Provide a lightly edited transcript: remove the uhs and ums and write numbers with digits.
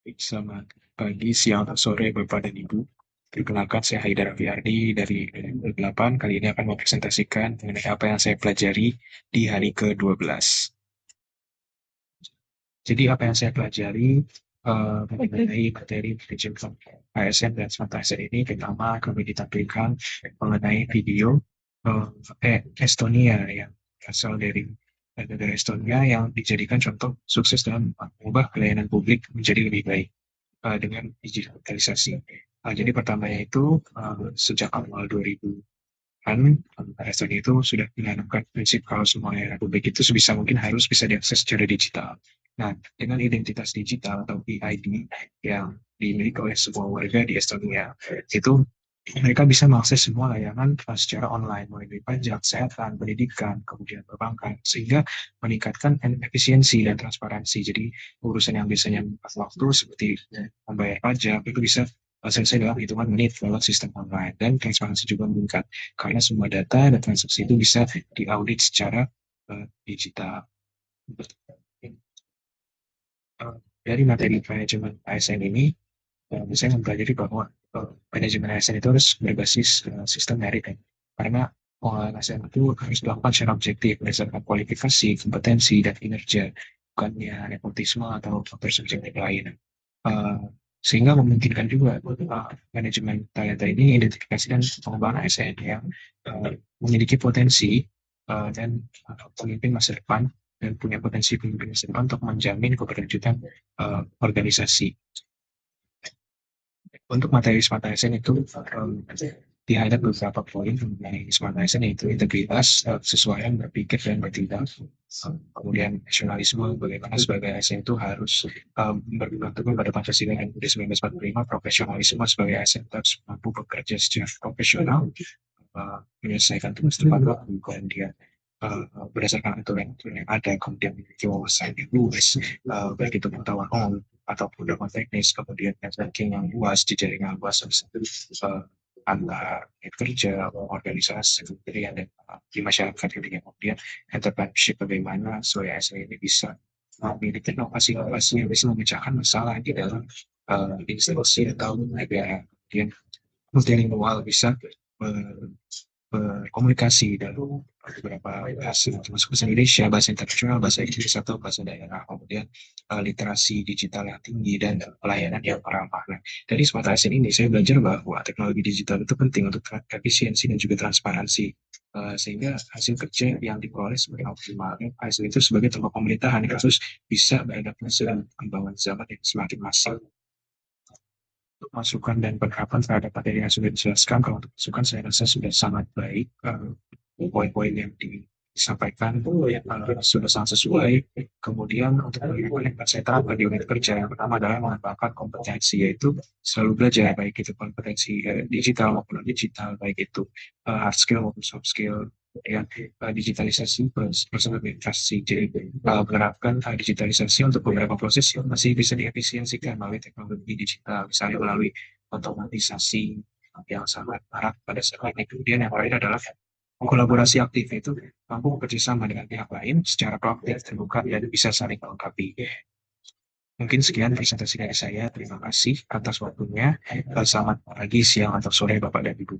Selamat pagi, siang, atau sore, Bapak dan Ibu. Perkenalkan, saya Haidar Afiardi dari 8. Kali ini akan mempresentasikan mengenai apa yang saya pelajari di hari ke-12. Jadi apa yang saya pelajari mengenai materi manajemen ASN dan Smart ASN ini, pertama kami ditampilkan mengenai video Estonia yang berasal dari negara Estonia yang dijadikan contoh sukses dalam mengubah pelayanan publik menjadi lebih baik dengan digitalisasi. Jadi pertamanya itu sejak awal 2000-an, Estonia itu sudah menanamkan prinsip kalau semua layanan publik itu sebisa mungkin harus bisa diakses secara digital. Nah, dengan identitas digital atau EID yang dimiliki oleh semua warga di Estonia, itu mereka bisa mengakses semua layanan secara online, mulai dari pajak, kesehatan, pendidikan, kemudian perbankan, sehingga meningkatkan efisiensi dan transparansi. Jadi, urusan yang biasanya memakan waktu seperti membayar pajak itu bisa selesai dalam hitungan menit lewat sistem online, dan transparansi juga meningkat karena semua data dan transaksi itu bisa diaudit secara digital. Dari materi manajemen ASN ini, saya mempelajari bahwa manajemen ASN itu harus berbasis sistem merit ya. Karena pengolahan ASN itu harus dilakukan secara objektif berdasarkan kualifikasi, kompetensi, dan kinerja, bukannya nepotisme atau faktor subjektif lain. Uh, Sehingga memungkinkan juga manajemen talenta ini identifikasi dan pengembangan ASN yang memiliki potensi dan pemimpin masa depan dan punya potensi pemimpin masa depan untuk menjamin keberlanjutan organisasi. Untuk materi Smart ASN itu di-highlight beberapa poin mengenai Smart ASN, yaitu integritas, kesesuaian berpikir dan bertindak, kemudian nasionalisme, bagaimana sebagai ASN itu harus berpegang teguh pada Pancasila dan UUD 1945, profesionalisme sebagai ASN harus mampu bekerja secara profesional, menyelesaikan tugas tepat waktu, kemudian berdasarkan aturan yang ada, kemudian memiliki wawasan yang luas, baik itu pengetahuan umum ataupun dakwah teknis, kemudian networking yang luas, jejaring yang luas, antar kerja, organisasi, kementerian, dan di masyarakat kemudian entrepreneurship, bagaimana supaya SME ini bisa memiliki inovasi-inovasi yang bisa memecahkan masalah di dalam institusi atau negara. Kemudian multilingual, bisa berkomunikasi dalam beberapa bahasa, termasuk bahasa Indonesia, bahasa internasional, bahasa Inggris, atau bahasa daerah, kemudian literasi digital yang tinggi, dan pelayanan yang ramah. Nah, dari Smart ASN ini saya belajar bahwa teknologi digital itu penting untuk efisiensi dan juga transparansi, sehingga hasil kerja yang diperoleh sebagai optimal. ASN itu sebagai tempat pemerintahan yang harus bisa beradaptasi dengan perkembangan zaman yang semakin masif. Untuk masukan dan penerapan terhadap materi yang sudah dijelaskan, kalau untuk masukan saya rasa sudah sangat baik. Poin-poin yang disampaikan sudah sangat sesuai. Kemudian untuk bagaimana yang saya terapkan di unit kerja, yang pertama adalah mengembangkan kompetensi, yaitu selalu belajar, baik itu kompetensi digital maupun non digital, baik itu hard skill maupun soft skill. Kemudian digitalisasi proses administrasi, jadi menerapkan digitalisasi untuk beberapa proses yang masih bisa diefisiensikan melalui teknologi digital, misalnya melalui otomatisasi yang sangat marak pada saat ini. Kemudian yang lain adalah kolaborasi aktif, itu mampu bekerja sama dengan pihak lain secara proaktif, terbuka, dan bisa saling melengkapi. Mungkin sekian presentasi dari saya. Terima kasih atas waktunya. Selamat pagi, siang, atau sore, Bapak dan Ibu.